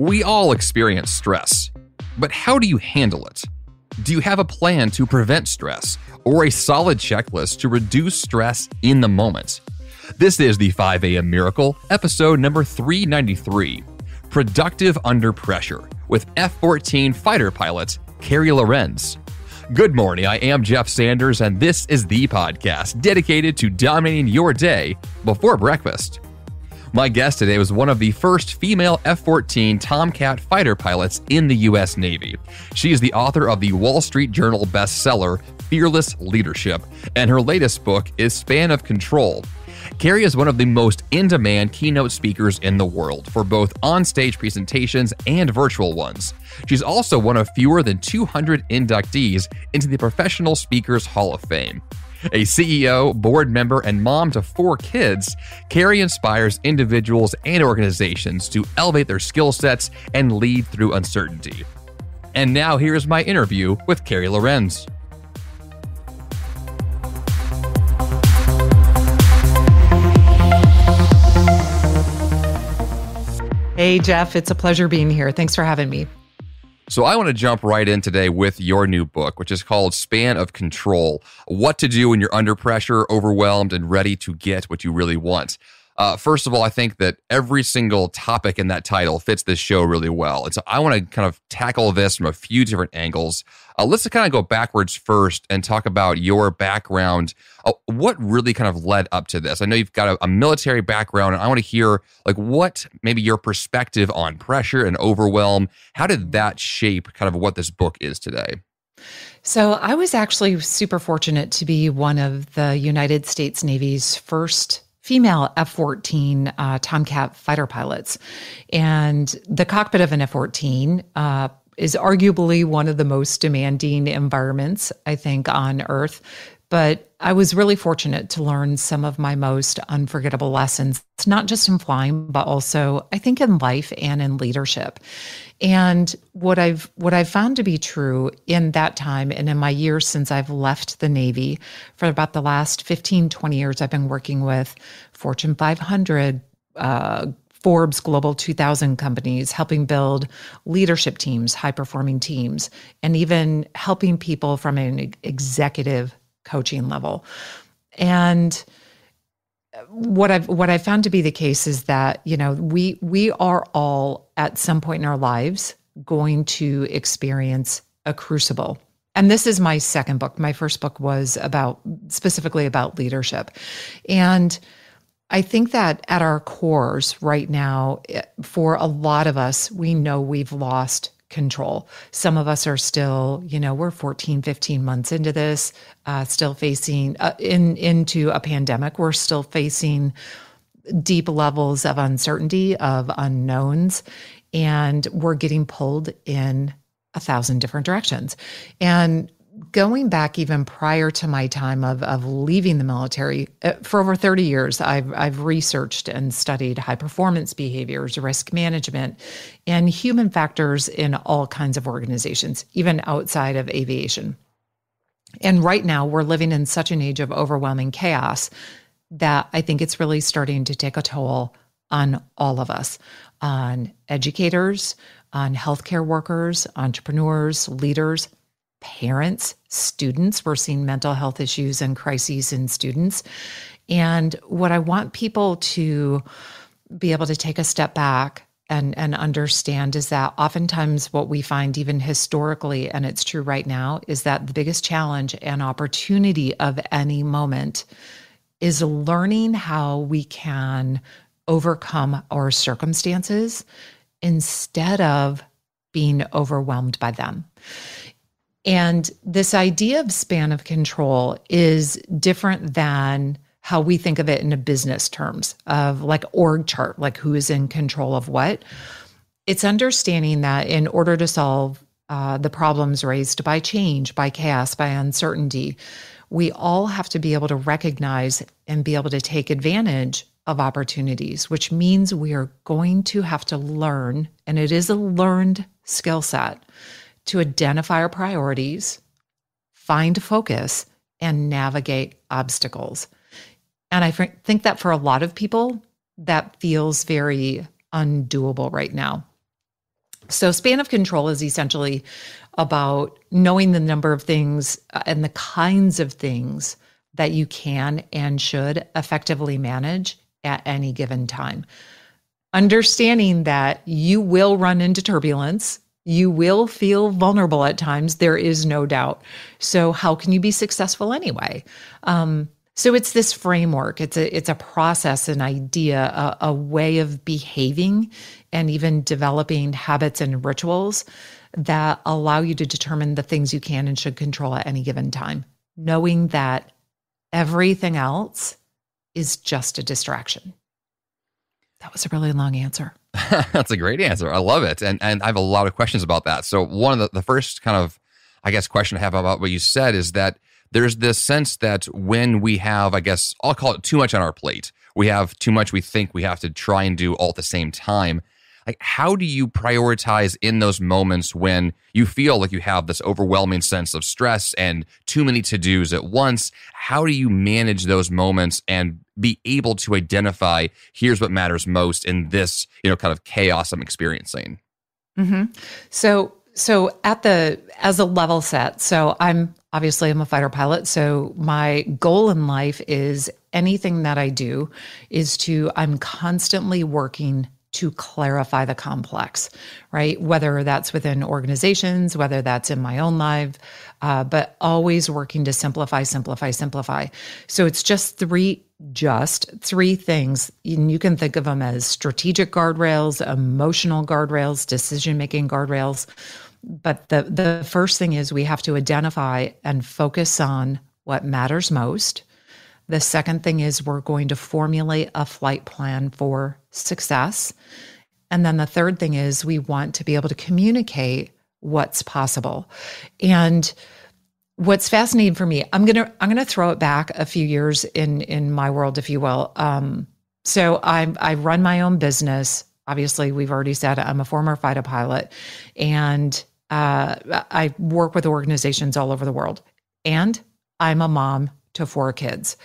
We all experience stress, but how do you handle it? Do you have a plan to prevent stress or a solid checklist to reduce stress in the moment? This is the 5 a.m. Miracle, episode number 393, Productive Under Pressure, with F-14 fighter pilot Carey Lohrenz. Good morning, I am Jeff Sanders, and this is the podcast dedicated to dominating your day before breakfast. My guest today was one of the first female F-14 Tomcat fighter pilots in the U.S. Navy. She is the author of the Wall Street Journal bestseller, Fearless Leadership, and her latest book is Span of Control. Carey is one of the most in-demand keynote speakers in the world for both on-stage presentations and virtual ones. She's also one of fewer than 200 inductees into the Professional Speakers Hall of Fame. A CEO, board member, and mom to 4 kids, Carey inspires individuals and organizations to elevate their skill sets and lead through uncertainty. And now here's my interview with Carey Lohrenz. Hey, Jeff, it's a pleasure being here. Thanks for having me. So I want to jump right in today with your new book, which is called Span of Control, What to Do when you're under pressure, overwhelmed, and ready to get what you really want. First of all, I think that every single topic in that title fits this show really well. And so I want to kind of tackle this from a few different angles. Let's kind of go backwards first and talk about your background. What really kind of led up to this? I know you've got a military background, and I want to hear like what maybe your perspective on pressure and overwhelm. How did that shape kind of what this book is today? So I was actually super fortunate to be one of the United States Navy's first female F-14 Tomcat fighter pilots. And the cockpit of an F-14 is arguably one of the most demanding environments, I think, on Earth. But I was really fortunate to learn some of my most unforgettable lessons, not just in flying, but also, I think, in life and in leadership. And what I've found to be true in that time and in my years since I've left the Navy, for about the last 15, 20 years, I've been working with Fortune 500, Forbes Global 2000 companies, helping build leadership teams, high-performing teams, and even helping people from an executive coaching level. And what I've found to be the case is that, you know, we are all at some point in our lives going to experience a crucible. And this is my second book. My first book was specifically about leadership. And I think that at our cores right now, for a lot of us, we know we've lost control. Some of us are still, we're 14, 15 months into this, still facing into a pandemic. We're still facing deep levels of uncertainty, of unknowns, and we're getting pulled in 1,000 different directions. And going back even prior to my time of leaving the military, for over 30 years, I've researched and studied high performance behaviors, risk management, and human factors in all kinds of organizations, even outside of aviation. And right now, we're living in such an age of overwhelming chaos that I think it's really starting to take a toll on all of us, on educators, on healthcare workers, entrepreneurs, leaders, parents, students. We're seeing mental health issues and crises in students. And what I want people to be able to take a step back and understand is that oftentimes what we find even historically, and it's true right now, is that the biggest challenge and opportunity of any moment is learning how we can overcome our circumstances instead of being overwhelmed by them. And this idea of span of control is different than how we think of it in a business terms of like org chart, like who is in control of what. It's understanding that in order to solve the problems raised by change, by chaos, by uncertainty, we all have to be able to recognize and be able to take advantage of opportunities, which means we are going to have to learn, and it is a learned skill set, to identify our priorities, find focus, and navigate obstacles. And I think that for a lot of people, that feels very undoable right now. So span of control is essentially about knowing the number of things and the kinds of things that you can and should effectively manage at any given time. Understanding that you will run into turbulence, you will feel vulnerable at times, there is no doubt. So how can you be successful anyway? So it's this framework, it's a process, an idea, a way of behaving, and even developing habits and rituals that allow you to determine the things you can and should control at any given time, knowing that everything else is just a distraction. That was a really long answer. That's a great answer. I love it. And I have a lot of questions about that. So one of the first kind of, I guess, question I have about what you said is that there's this sense that when we have, I guess, I'll call it too much on our plate, we have too much we think we have to try and do all at the same time. Like, how do you prioritize in those moments when you feel like you have this overwhelming sense of stress and too many to-dos at once? How do you manage those moments and be able to identify, here's what matters most in this, kind of chaos I'm experiencing? Mm-hmm. So as a level set, so I'm a fighter pilot. So my goal in life is anything that I do is I'm constantly working to clarify the complex, right? Whether that's within organizations, whether that's in my own life, but always working to simplify. So it's just three things. And you can think of them as strategic guardrails, emotional guardrails, decision-making guardrails. But the first thing is we have to identify and focus on what matters most. The second thing is we're going to formulate a flight plan for success. And then the third thing is we want to be able to communicate what's possible. And what's fascinating for me, I'm gonna throw it back a few years in my world, if you will. So I run my own business. Obviously, we've already said I'm a former fighter pilot, and I work with organizations all over the world. And I'm a mom to 4 kids.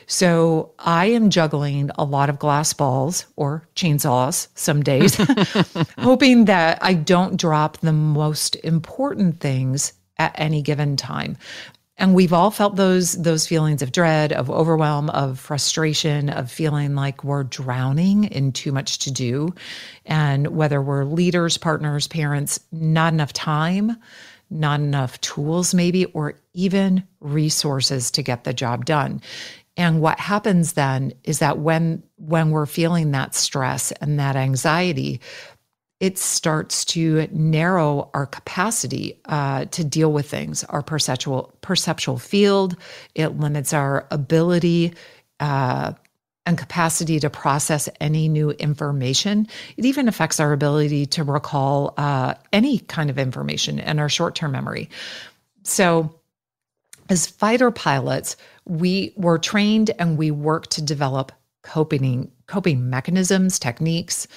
So I am juggling a lot of glass balls or chainsaws some days, hoping that I don't drop the most important things at any given time. And we've all felt those feelings of dread, of overwhelm, of frustration, of feeling like we're drowning in too much to do. And whether we're leaders, partners, parents, not enough time, not enough tools maybe, or even resources to get the job done. And what happens then is that when we're feeling that stress and that anxiety, it starts to narrow our capacity to deal with things, our perceptual field. It limits our ability and capacity to process any new information. It even affects our ability to recall any kind of information and our short-term memory. So as fighter pilots, we were trained and we work to develop coping mechanisms, techniques,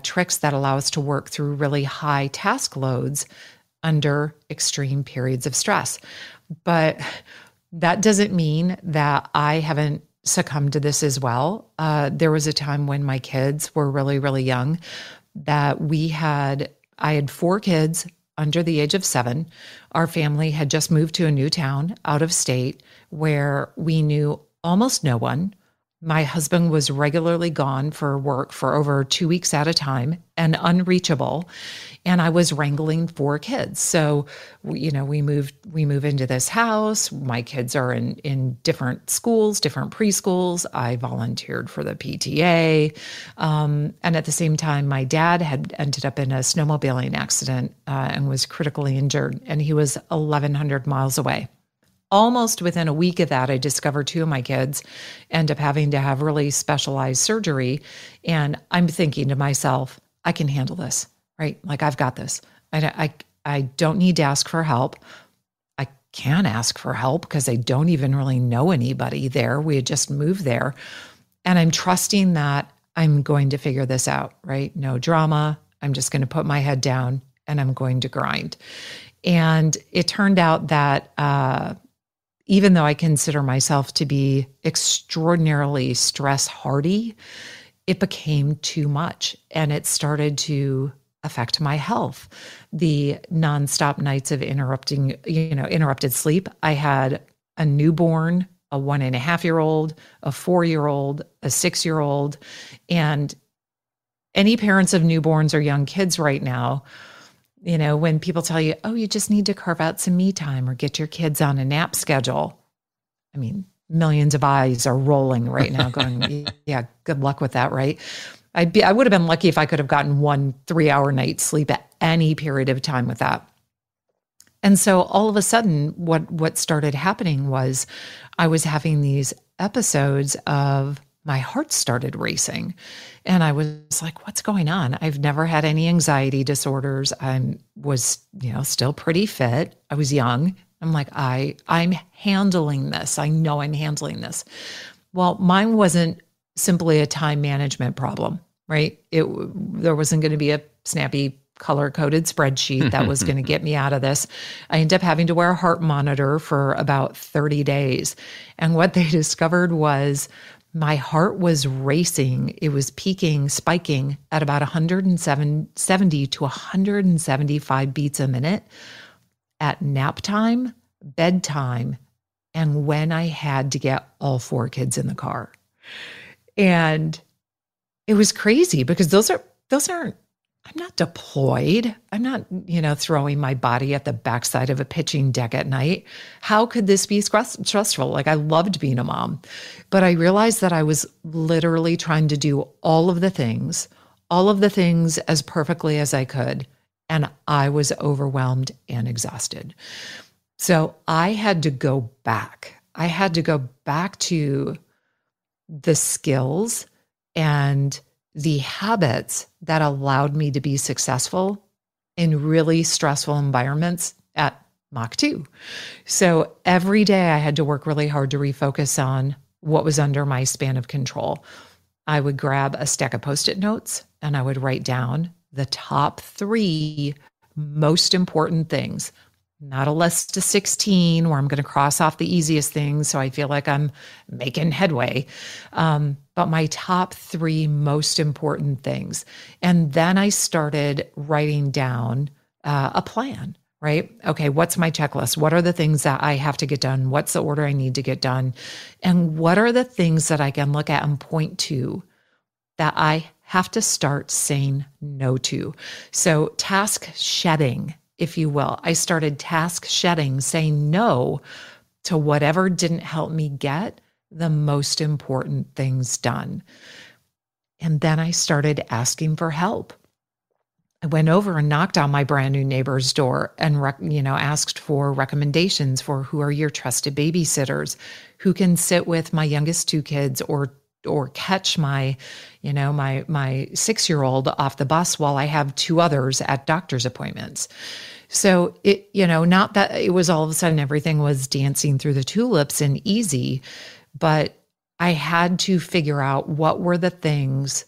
tricks that allow us to work through really high task loads under extreme periods of stress. But that doesn't mean that I haven't succumbed to this as well. There was a time when my kids were really, really young that I had 4 kids under the age of 7. Our family had just moved to a new town out of state where we knew almost no one. My husband was regularly gone for work for over 2 weeks at a time and unreachable. And I was wrangling 4 kids. So, we move into this house. My kids are in different schools, different preschools. I volunteered for the PTA. And at the same time, my dad had ended up in a snowmobiling accident and was critically injured. And he was 1,100 miles away. Almost within a week of that, I discovered 2 of my kids end up having to have really specialized surgery. And I'm thinking to myself, I can handle this, right? Like, I've got this. I don't need to ask for help. I can ask for help because I don't even really know anybody there. We had just moved there. And I'm trusting that I'm going to figure this out, right? No drama. I'm just going to put my head down and I'm going to grind. And it turned out that, even though I consider myself to be extraordinarily stress hardy, it became too much. And it started to affect my health. The nonstop nights of interrupted sleep. I had a newborn, a 1.5-year-old, a 4-year-old, a 6-year-old, and any parents of newborns or young kids right now, when people tell you, oh, you just need to carve out some me time or get your kids on a nap schedule. I mean, millions of eyes are rolling right now going, yeah, good luck with that, right? I would have been lucky if I could have gotten 1 3-hour night sleep at any period of time with that. And so all of a sudden, what started happening was I was having these episodes of my heart started racing. And I was like, what's going on? I've never had any anxiety disorders. I was, still pretty fit. I was young. I'm like, I'm handling this. I know I'm handling this. Well, mine wasn't simply a time management problem, right? There wasn't going to be a snappy color-coded spreadsheet that was going to get me out of this. I ended up having to wear a heart monitor for about 30 days. And what they discovered was my heart was racing. It was spiking at about 170 to 175 beats a minute at nap time, bedtime, and when I had to get all 4 kids in the car. And it was crazy because those aren't, I'm not deployed. I'm not, throwing my body at the backside of a pitching deck at night. How could this be stressful? Like, I loved being a mom, but I realized that I was literally trying to do all of the things as perfectly as I could. And I was overwhelmed and exhausted. So I had to go back. I had to go back to the skills and the habits that allowed me to be successful in really stressful environments at Mach 2. So every day I had to work really hard to refocus on what was under my span of control. I would grab a stack of Post-it notes and I would write down the top 3 most important things. Not a list of 16 where I'm going to cross off the easiest things so I feel like I'm making headway. But my top 3 most important things. And then I started writing down a plan, right? Okay, what's my checklist? What are the things that I have to get done? What's the order I need to get done? And what are the things that I can look at and point to that I have to start saying no to? So task shedding, if you will. I started task shedding, saying no to whatever didn't help me get the most important things done. And then I started asking for help. I went over and knocked on my brand new neighbor's door and, asked for recommendations for who are your trusted babysitters, who can sit with my youngest 2 kids or catch my 6-year-old off the bus while I have 2 others at doctor's appointments. So it, not that it was all of a sudden everything was dancing through the tulips and easy, but I had to figure out what were the things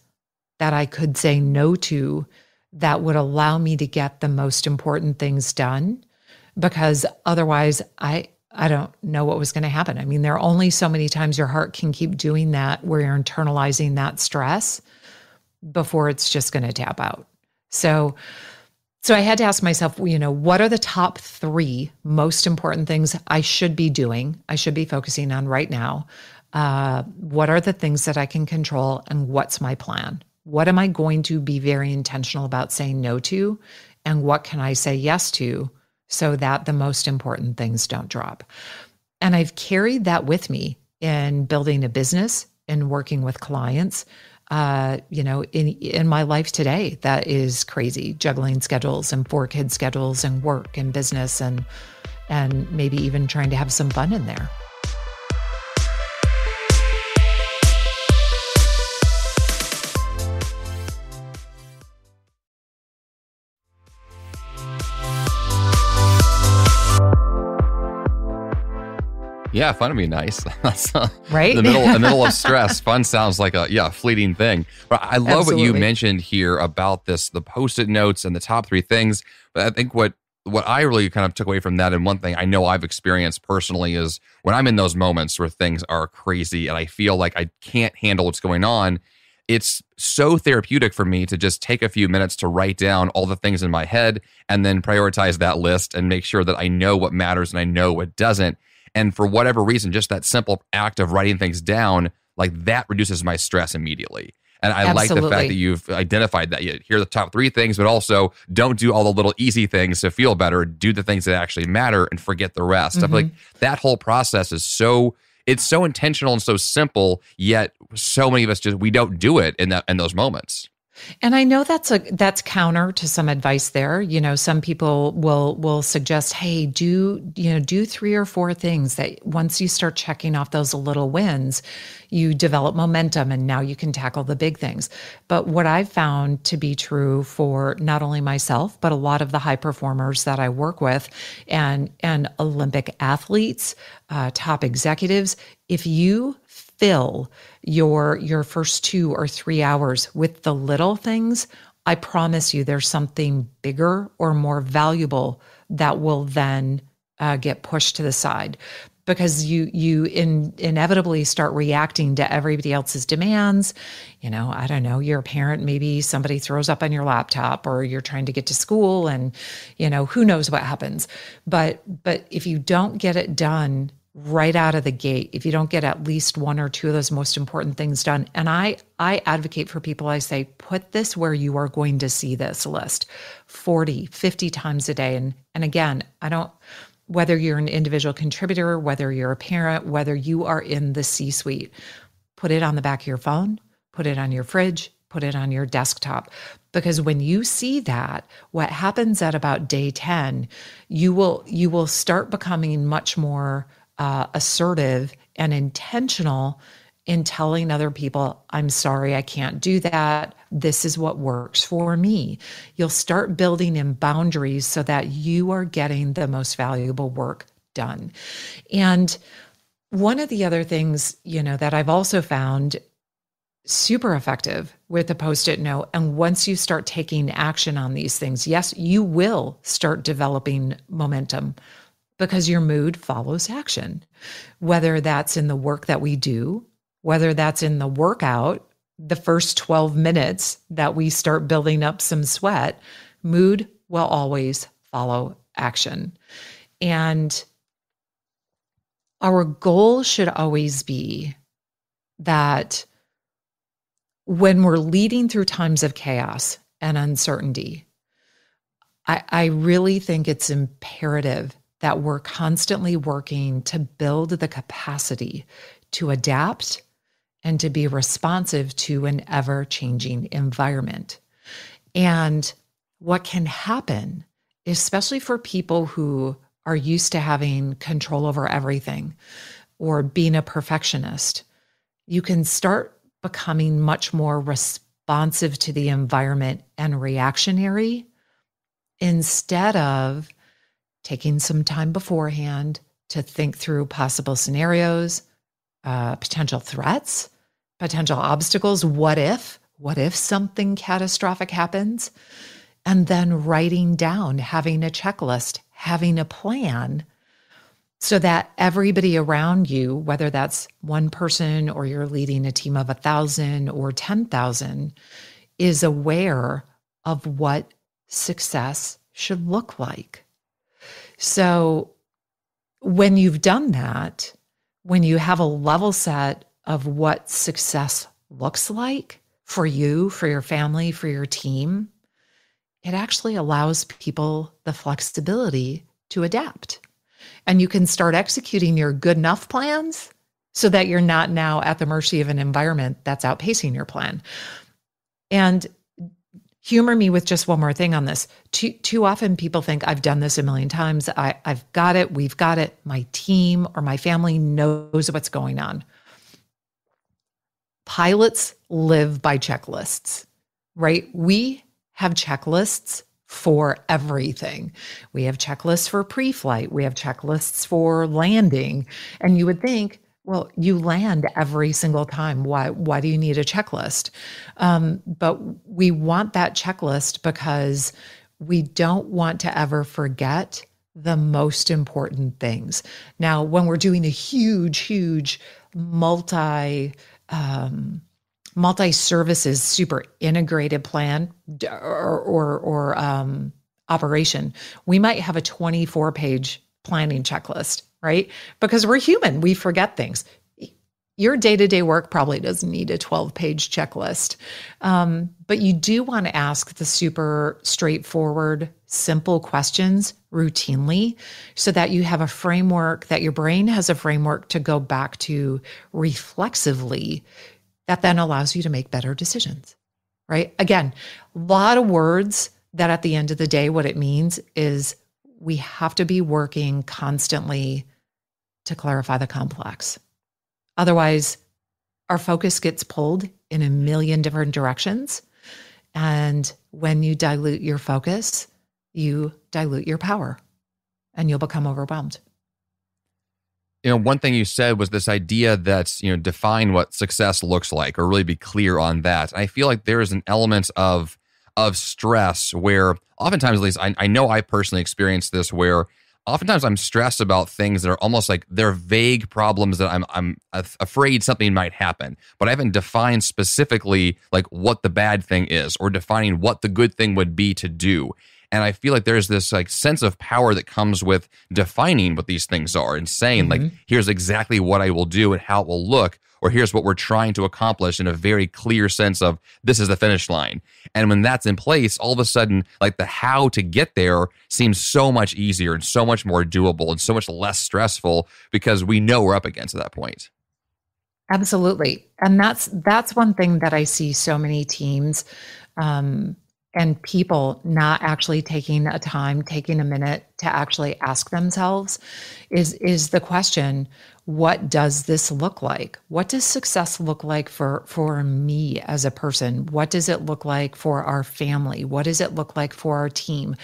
that I could say no to that would allow me to get the most important things done, because otherwise I don't know what was going to happen. I mean, there are only so many times your heart can keep doing that where you're internalizing that stress before it's just going to tap out. So I had to ask myself, what are the top 3 most important things I should be doing, I should be focusing on right now? What are the things that I can control, and what's my plan? What am I going to be very intentional about saying no to, and what can I say yes to so that the most important things don't drop? And I've carried that with me in building a business and working with clients. In my life today, that is crazy, juggling schedules and 4 kids' schedules and work and business and maybe even trying to have some fun in there. Yeah, fun would be nice. That's right? the middle of stress. Fun sounds like a fleeting thing. But I love what you mentioned here about the Post-it notes and the top 3 things. But I think what I really kind of took away from that, and one thing I know I've experienced personally, is when I'm in those moments where things are crazy and I feel like I can't handle what's going on, it's so therapeutic for me to just take a few minutes to write down all the things in my head and then prioritize that list and make sure that I know what matters and I know what doesn't. And for whatever reason, just that simple act of writing things down, like that reduces my stress immediately. And I like the fact that you've identified that. Here are the top 3 things, but also don't do all the little easy things to feel better. Do the things that actually matter and forget the rest. I feel like that whole process is it's so intentional and so simple, yet so many of us we don't do it in those moments. And I know that's counter to some advice there. Some people will suggest, hey, do 3 or 4 things that once you start checking off those little wins, you develop momentum and now you can tackle the big things. But what I've found to be true for not only myself, but a lot of the high performers that I work with and Olympic athletes, top executives, if you fill your first 2 or 3 hours with the little things, I promise you there's something bigger or more valuable that will then get pushed to the side, because you inevitably start reacting to everybody else's demands. I don't know, you're a parent, maybe somebody throws up on your laptop, or you're trying to get to school and, who knows what happens. But if you don't get it done right out of the gate, if you don't get at least 1 or 2 of those most important things done. And I advocate for people, I say, put this where you are going to see this list 40, 50 times a day. And again, whether you're an individual contributor, whether you're a parent, whether you are in the C-suite, put it on the back of your phone, put it on your fridge, put it on your desktop. Because when you see that, what happens at about day 10, you will start becoming much more assertive and intentional in telling other people, I'm sorry, I can't do that. This is what works for me. You'll start building in boundaries so that you are getting the most valuable work done. And one of the other things, that I've also found super effective with the Post-it note, and once you start taking action on these things, yes, you will start developing momentum, because your mood follows action, whether that's in the work that we do, whether that's in the workout, the first 12 minutes that we start building up some sweat, mood will always follow action. And our goal should always be that when we're leading through times of chaos and uncertainty, I really think it's imperative that we're constantly working to build the capacity to adapt and to be responsive to an ever-changing environment. And what can happen, especially for people who are used to having control over everything or being a perfectionist, you can start becoming much more responsive to the environment and reactionary instead of taking some time beforehand to think through possible scenarios, potential threats, potential obstacles. What if something catastrophic happens? And then writing down, having a checklist, having a plan so that everybody around you, whether that's one person or you're leading a team of 1,000 or 10,000, is aware of what success should look like. So when you've done that, when you have a level set of what success looks like for you, for your family, for your team, it actually allows people the flexibility to adapt. And you can start executing your good enough plans so that you're not now at the mercy of an environment that's outpacing your plan. And humor me with just one more thing on this. Too often people think, I've done this a million times. I've got it. We've got it. My team or my family knows what's going on. Pilots live by checklists, right? We have checklists for everything. We have checklists for pre-flight. We have checklists for landing. And you would think, well, you land every single time. Why do you need a checklist? But we want that checklist because we don't want to ever forget the most important things. Now, when we're doing a huge multi-services, super integrated plan or operation, we might have a 24-page planning checklist, right? Because we're human, we forget things. Your day-to-day work probably doesn't need a 12-page checklist. But you do want to ask the super straightforward, simple questions routinely so that you have a framework, that your brain has a framework to go back to reflexively that then allows you to make better decisions, right? Again, a lot of words that at the end of the day, what it means is we have to be working constantly to clarify the complex. Otherwise, our focus gets pulled in a million different directions. And when you dilute your focus, you dilute your power and you'll become overwhelmed. One thing you said was this idea that, define what success looks like or really be clear on that. And I feel like there is an element of stress where oftentimes, at least I know I personally experienced this, where oftentimes I'm stressed about things that are almost like they're vague problems that I'm afraid something might happen, but I haven't defined specifically like what the bad thing is or defining what the good thing would be to do. And I feel like there's this like sense of power that comes with defining what these things are and saying like, here's exactly what I will do and how it will look, or here's what we're trying to accomplish in a very clear sense of this is the finish line. And when that's in place, all of a sudden, like the how to get there seems so much easier and so much more doable and so much less stressful because we know we're up against at that point. Absolutely. And that's one thing that I see so many teams and people not actually taking a minute to actually ask themselves is the question, what does this look like? What does success look like for me as a person? What does it look like for our family? What does it look like for our team?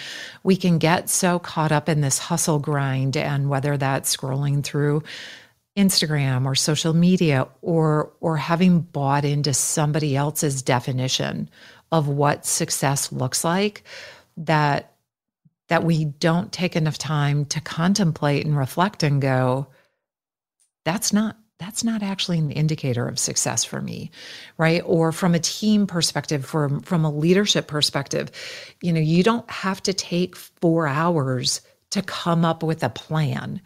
We can get so caught up in this hustle grind, and whether that's scrolling through Instagram or social media or having bought into somebody else's definition of what success looks like, that we don't take enough time to contemplate and reflect and go, that's not actually an indicator of success for me, right? Or from a team perspective, from a leadership perspective, you don't have to take 4 hours to come up with a plan,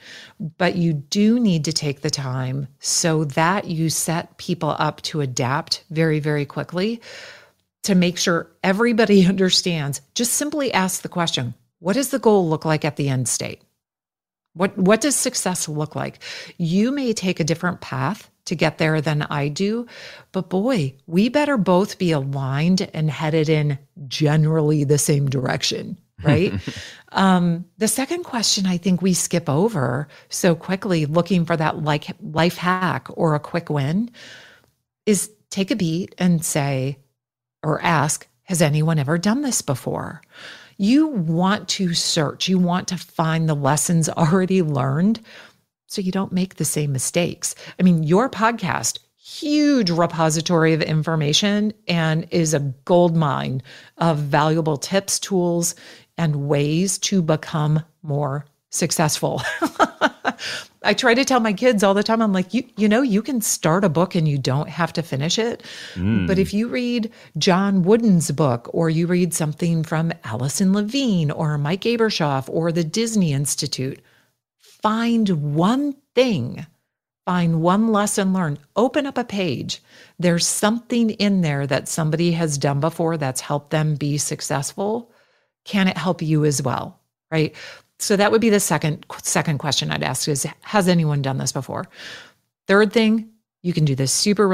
but you do need to take the time so that you set people up to adapt very, very quickly, to make sure everybody understands. Just simply ask the question, what does the goal look like at the end state? What does success look like? You may take a different path to get there than I do, but boy, we better both be aligned and headed in generally the same direction, right? The second question I think we skip over so quickly, looking for that life hack or a quick win, is take a beat and say, or ask, has anyone ever done this before? You want to search, you want to find the lessons already learned so you don't make the same mistakes. I mean, your podcast, huge repository of information and is a gold mine of valuable tips, tools, and ways to become more successful. I try to tell my kids all the time, I'm like, you can start a book and you don't have to finish it. But if you read John Wooden's book, or you read something from Allison Levine or Mike Abershoff or the Disney Institute, find one thing, find one lesson learned, open up a page. There's something in there that somebody has done before that's helped them be successful. Can it help you as well? Right? So that would be the second question I'd ask is, has anyone done this before? Third thing, you can do this super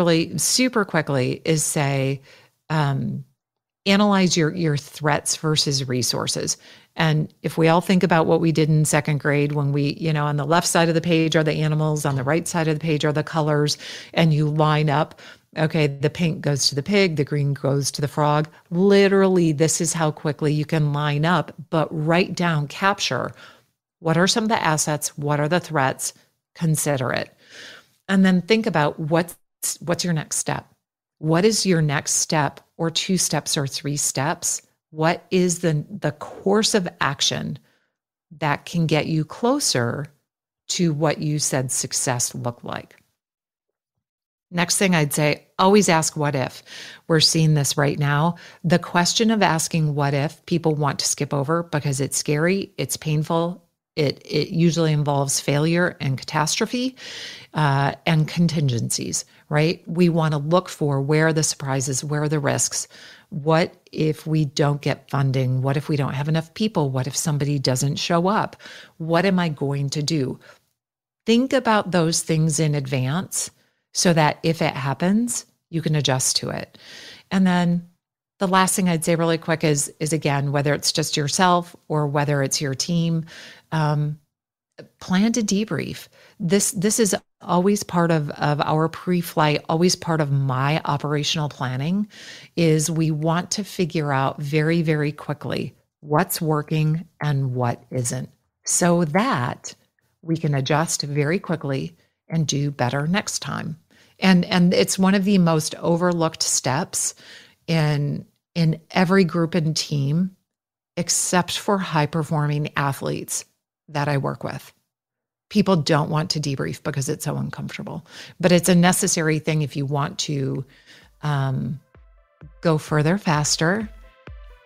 quickly, is say, analyze your threats versus resources. And if we all think about what we did in second grade, when we, on the left side of the page are the animals, on the right side of the page are the colors, and you line up, okay, the pink goes to the pig, the green goes to the frog. Literally, this is how quickly you can line up, but write down, capture, what are some of the assets? What are the threats? Consider it. And then think about what's your next step? What is your next step, or 2 steps or 3 steps? What is the course of action that can get you closer to what you said success looked like? Next thing I'd say, always ask what if. We're seeing this right now. The question of asking what if, people want to skip over because it's scary, it's painful. It usually involves failure and catastrophe and contingencies, right? We want to look for where are the surprises, where are the risks. What if we don't get funding? What if we don't have enough people? What if somebody doesn't show up? What am I going to do? Think about those things in advance so that if it happens, you can adjust to it. And then the last thing I'd say really quick is again, whether it's just yourself or whether it's your team, plan to debrief. This is always part of our pre-flight, always part of my operational planning, is we want to figure out very, very quickly what's working and what isn't, so that we can adjust very quickly and do better next time. And it's one of the most overlooked steps in every group and team, except for high-performing athletes that I work with. People don't want to debrief because it's so uncomfortable, but it's a necessary thing if you want to go further, faster,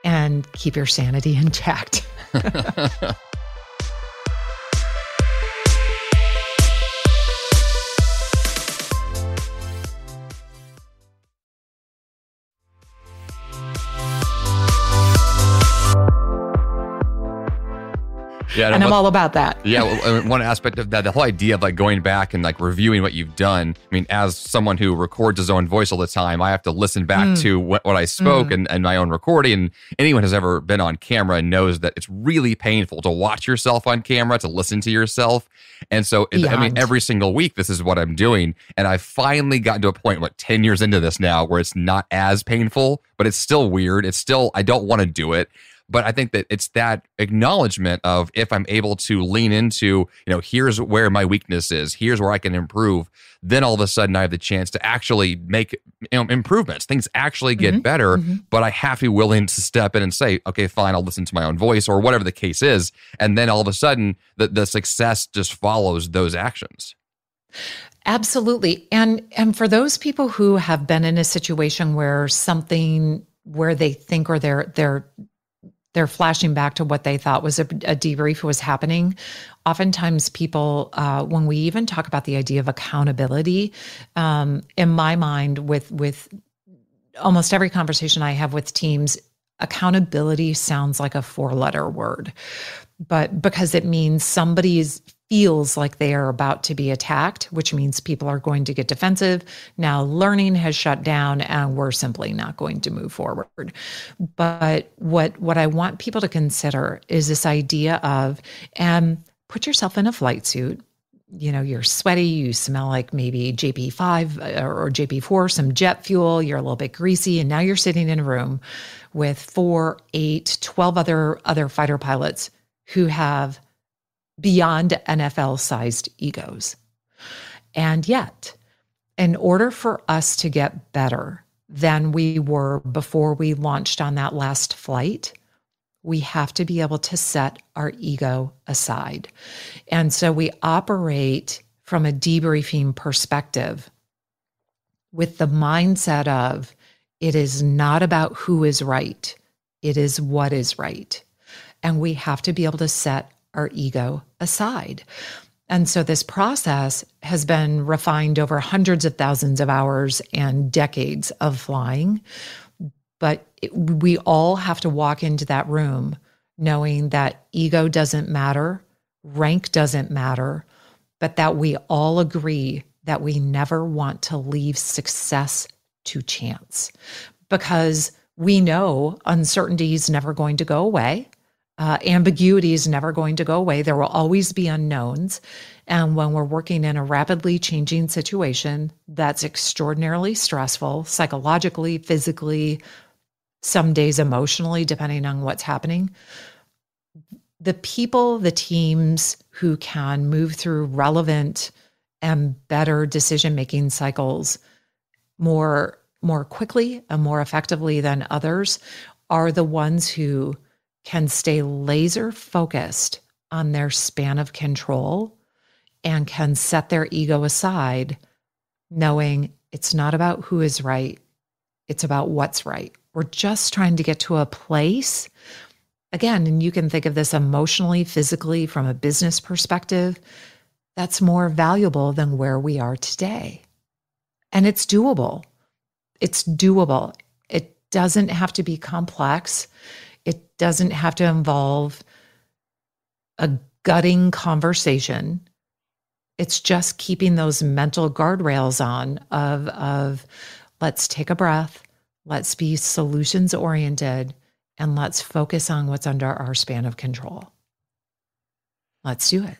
and keep your sanity intact. Yeah, and I'm all about that. Yeah, one aspect of that, the whole idea of like going back and like reviewing what you've done. I mean, as someone who records his own voice all the time, I have to listen back to what I spoke and my own recording. And anyone who's ever been on camera knows that it's really painful to watch yourself on camera, to listen to yourself. And so, I mean, every single week, this is what I'm doing. And I've finally gotten to a point, 10 years into this now, where it's not as painful, but it's still weird. It's still, I don't want to do it. But I think that it's that acknowledgement of, if I'm able to lean into, here's where my weakness is, here's where I can improve, then all of a sudden I have the chance to actually make improvements. Things actually get better, but I have to be willing to step in and say, okay, fine, I'll listen to my own voice or whatever the case is. And then all of a sudden the success just follows those actions. Absolutely. And for those people who have been in a situation where they think, or they're flashing back to what they thought was a debrief was happening. Oftentimes people, when we even talk about the idea of accountability, in my mind, with almost every conversation I have with teams, accountability sounds like a 4-letter word, but because it means somebody feels like they are about to be attacked, which means people are going to get defensive. Now learning has shut down and we're simply not going to move forward. But what I want people to consider is this idea of, put yourself in a flight suit. You're sweaty, you smell like maybe JP5 or JP4, some jet fuel, you're a little bit greasy, and now you're sitting in a room with 4, 8, 12 other fighter pilots who have beyond NFL-sized egos. And yet, in order for us to get better than we were before we launched on that last flight, we have to be able to set our ego aside. And so we operate from a debriefing perspective with the mindset of, it is not about who is right, it is what is right. And we have to be able to set our ego aside. And so this process has been refined over hundreds of thousands of hours and decades of flying. But we all have to walk into that room knowing that ego doesn't matter, rank doesn't matter, but that we all agree that we never want to leave success to chance, because we know uncertainty is never going to go away. Ambiguity is never going to go away. There will always be unknowns. And when we're working in a rapidly changing situation, that's extraordinarily stressful, psychologically, physically, some days emotionally, depending on what's happening. The people, the teams who can move through relevant and better decision-making cycles more quickly and more effectively than others are the ones who can stay laser focused on their span of control and can set their ego aside, knowing It's not about who is right. It's about what's right. We're just trying to get to a place, again, and you can think of this emotionally, physically, from a business perspective, that's more valuable than where we are today. And it's doable. It's doable. It doesn't have to be complex. It doesn't have to involve a gutting conversation. It's just keeping those mental guardrails on of let's take a breath, let's be solutions oriented, and let's focus on what's under our span of control. Let's do it.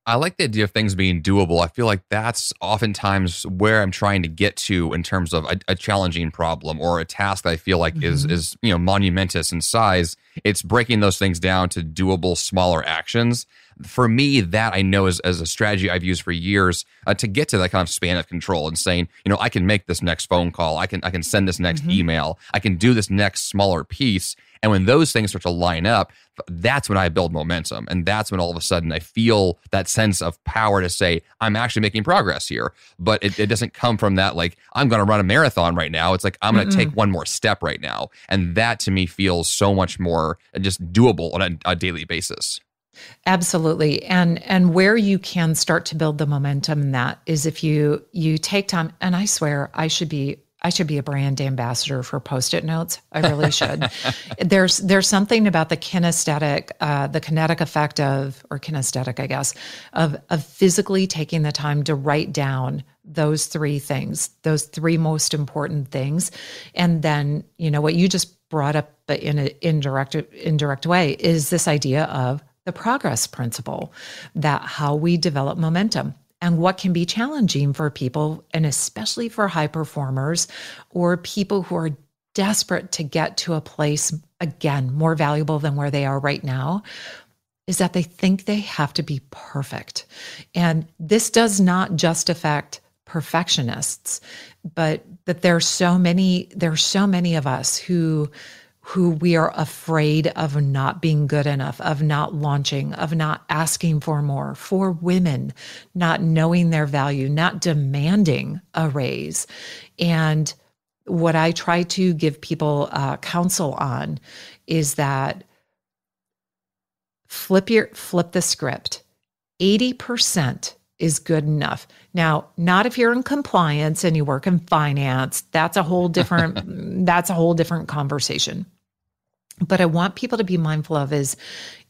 I like the idea of things being doable. I feel like that's oftentimes where I'm trying to get to in terms of a challenging problem or a task that I feel like is monumentous in size. It's breaking those things down to doable, smaller actions. For me, that I know is as a strategy I've used for years to get to that kind of span of control and saying, I can make this next phone call. I can send this next email. I can do this next smaller piece. And when those things start to line up, that's when I build momentum. And that's when all of a sudden I feel that sense of power to say, I'm actually making progress here. But it doesn't come from that, like, I'm going to run a marathon right now. It's like, I'm going to take one more step right now. And that to me feels so much more just doable on a daily basis. Absolutely. And where you can start to build the momentum in that is if you take time, and I swear I should be a brand ambassador for Post-it notes. I really should. There's something about the kinetic effect or kinesthetic, I guess, of physically taking the time to write down those three things, those three most important things. And then, what you just brought up in an indirect way is this idea of the progress principle, that how we develop momentum. And what can be challenging for people, and especially for high performers or people who are desperate to get to a place, again, more valuable than where they are right now, is that they think they have to be perfect. And this does not just affect perfectionists, but that there's so many of us who we are afraid of not being good enough, of not launching, of not asking for more, for women, not knowing their value, not demanding a raise. And what I try to give people counsel on is that flip the script. 80% is good enough. Now, not if you're in compliance and you work in finance. That's a whole different conversation. But I want people to be mindful of is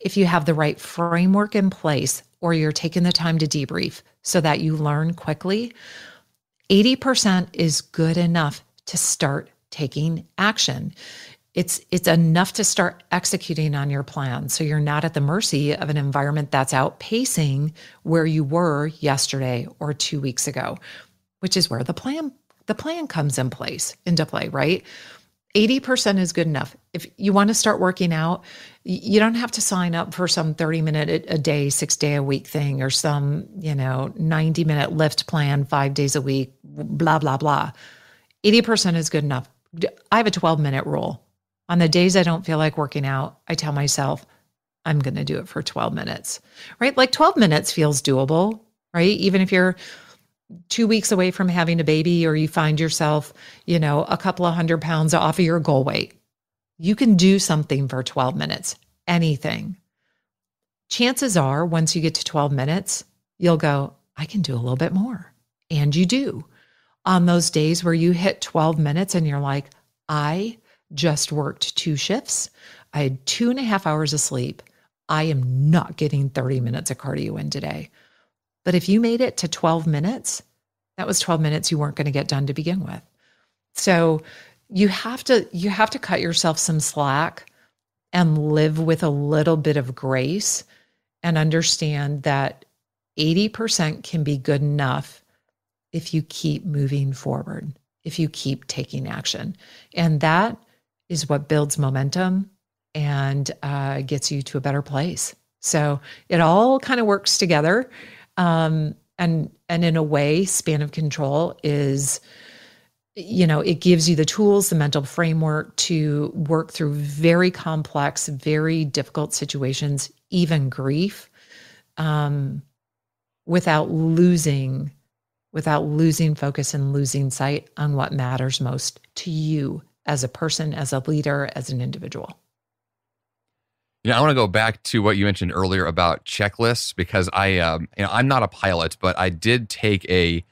if you have the right framework in place or you're taking the time to debrief so that you learn quickly, 80% is good enough to start taking action. It's enough to start executing on your plan. So you're not at the mercy of an environment that's outpacing where you were yesterday or 2 weeks ago, which is where the plan comes into play, right? 80% is good enough. If you want to start working out, you don't have to sign up for some 30-minute a day, 6-day a week thing or some, 90-minute lift plan, 5 days a week, blah, blah, blah. 80% is good enough. I have a 12-minute rule. On the days I don't feel like working out, I tell myself, I'm going to do it for 12 minutes, right? Like 12 minutes feels doable, right? Even if you're 2 weeks away from having a baby or you find yourself, a couple of 100 pounds off of your goal weight, you can do something for 12 minutes, anything. Chances are once you get to 12 minutes, you'll go, I can do a little bit more. And you do. On those days where you hit 12 minutes and you're like, I just worked 2 shifts. I had 2.5 hours of sleep. I am not getting 30 minutes of cardio in today. But if you made it to 12 minutes, that was 12 minutes you weren't going to get done to begin with. So you have to cut yourself some slack and live with a little bit of grace and understand that 80% can be good enough if you keep moving forward, if you keep taking action. And that is what builds momentum and gets you to a better place. So it all kind of works together. And in a way, span of control is, it gives you the tools, the mental framework to work through very complex, very difficult situations, even grief, without losing without losing focus and losing sight on what matters most to you as a person, as a leader, as an individual. I want to go back to what you mentioned earlier about checklists because I'm not a pilot, but I did take the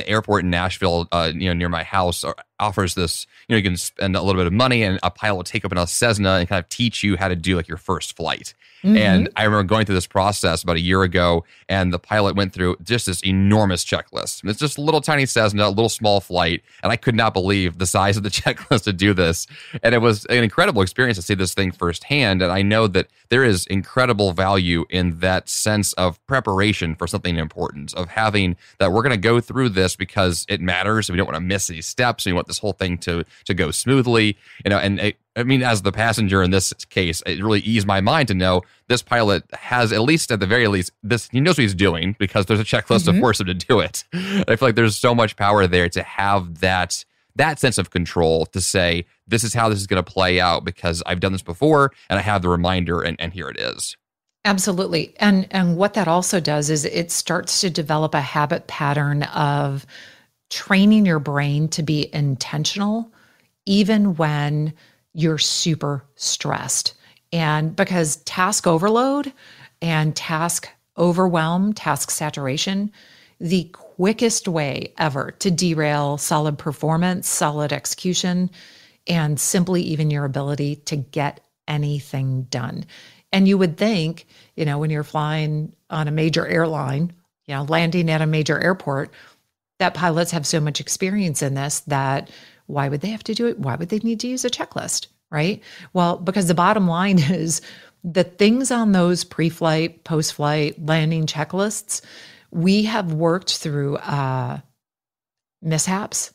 airport in Nashville, near my house offers this, you can spend a little bit of money and a pilot will take up a Cessna and kind of teach you how to do like your first flight. Mm-hmm. And I remember going through this process about a year ago, and the pilot went through just this enormous checklist. It's just a little tiny Cessna, a little small flight, and I could not believe the size of the checklist to do this. And it was an incredible experience to see this thing firsthand. And I know that there is incredible value in that sense of preparation for something important, of having that we're going to go through this because it matters. We don't want to miss any steps. We want this whole thing to go smoothly, as the passenger in this case, it really eased my mind to know this pilot has, at least at the very least, he knows what he's doing because there's a checklist to force him to do it. I feel like there's so much power there to have that sense of control to say, this is how this is going to play out because I've done this before and I have the reminder and here it is. Absolutely. And what that also does is it starts to develop a habit pattern of training your brain to be intentional, even when you're super stressed. And because task overload and task overwhelm, task saturation, the quickest way ever to derail solid performance, solid execution, and simply even your ability to get anything done. And you would think, when you're flying on a major airline, landing at a major airport, that pilots have so much experience in this that why would they have to do it? Why would they need to use a checklist, right? Well, because the bottom line is the things on those pre-flight, post-flight landing checklists, we have worked through mishaps,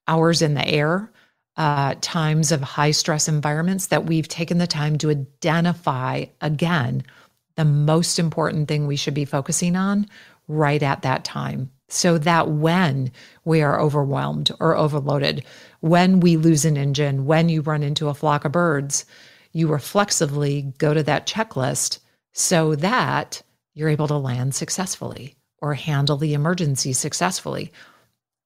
hours in the air, times of high stress environments that we've taken the time to identify, again, the most important thing we should be focusing on right at that time. So that when we are overwhelmed or overloaded, when we lose an engine, when you run into a flock of birds, you reflexively go to that checklist so that you're able to land successfully or handle the emergency successfully.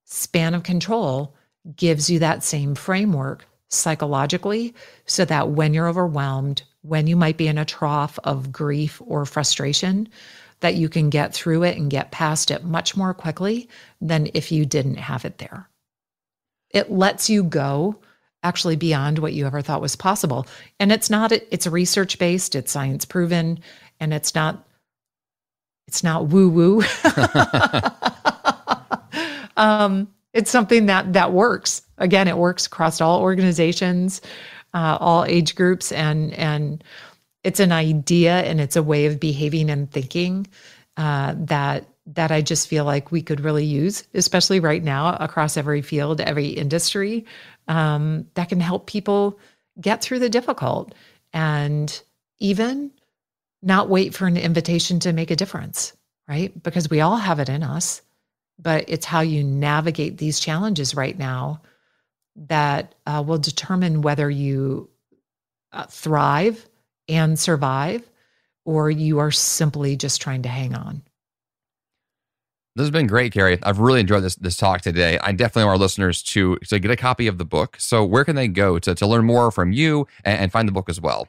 Span of control gives you that same framework psychologically so that when you're overwhelmed, when you might be in a trough of grief or frustration, that you can get through it and get past it much more quickly than if you didn't have it there. It lets you go actually beyond what you ever thought was possible. And it's research-based, it's science proven, and it's not woo-woo. It's something that works. Again, it works across all organizations, all age groups, and it's an idea and it's a way of behaving and thinking that I just feel like we could really use, especially right now across every field, every industry, that can help people get through the difficult and even not wait for an invitation to make a difference, right? Because we all have it in us, but it's how you navigate these challenges right now that will determine whether you thrive and survive, or you are simply just trying to hang on. This has been great, Carey. I've really enjoyed this talk today. I definitely want our listeners to get a copy of the book. So where can they go to learn more from you and find the book as well?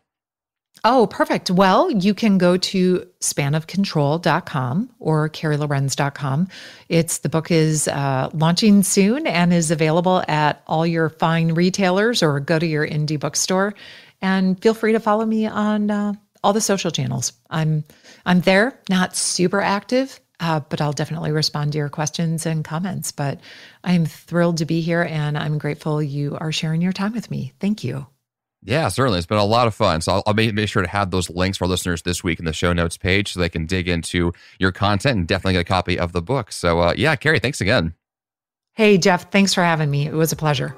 Oh, perfect. Well, you can go to spanofcontrol.com or careylohrenz.com. The book is launching soon and is available at all your fine retailers, or go to your indie bookstore. And feel free to follow me on all the social channels. I'm there, not super active, but I'll definitely respond to your questions and comments. But I'm thrilled to be here, and I'm grateful you are sharing your time with me. Thank you. Yeah, certainly. It's been a lot of fun. So I'll make sure to have those links for our listeners this week in the show notes page so they can dig into your content and definitely get a copy of the book. So yeah, Carey, thanks again. Hey, Jeff, thanks for having me. It was a pleasure.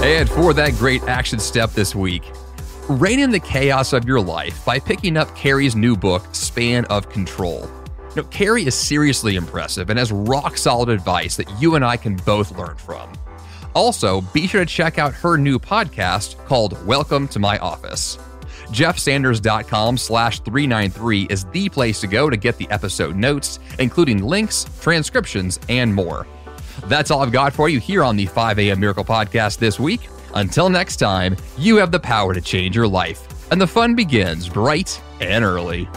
And for that great action step this week, rein in the chaos of your life by picking up Carey's new book, Span of Control. Carey is seriously impressive and has rock-solid advice that you and I can both learn from. Also, be sure to check out her new podcast called Welcome to My Office. jeffsanders.com/393 is the place to go to get the episode notes, including links, transcriptions, and more. That's all I've got for you here on the 5 a.m. Miracle Podcast this week. Until next time, you have the power to change your life, and the fun begins bright and early.